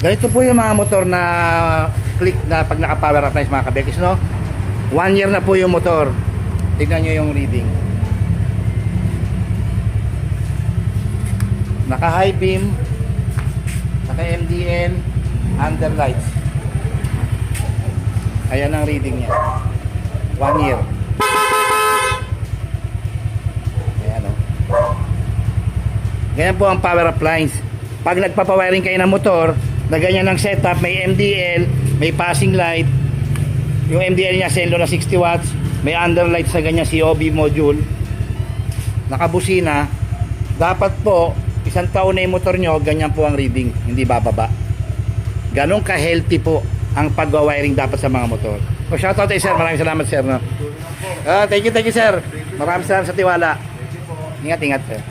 Ganito po yung mga motor na click na pag naka-power appliance mga kabekis, no? 1 year na po yung motor. Tignan nyo yung reading. Naka high beam, naka MDL, under lights. Ayan ang reading niya. 1 year. Ayan, o. Ganyan po ang power appliance. Pag nagpapawiring kayo ng motor, na ganyan ang setup, may MDL, may passing light. Yung MDL niya selo na 60 watts, may underlight sa ganyan COB module. Nakabusina. Dapat po, isang taon na yung motor nyo, ganyan po ang reading, hindi bababa. Ganun ka-healthy po ang pag-wiring dapat sa mga motor. So, shoutout tayo sir, maraming salamat sir. No? Thank you sir. Maraming salamat sa tiwala. Ingat sir.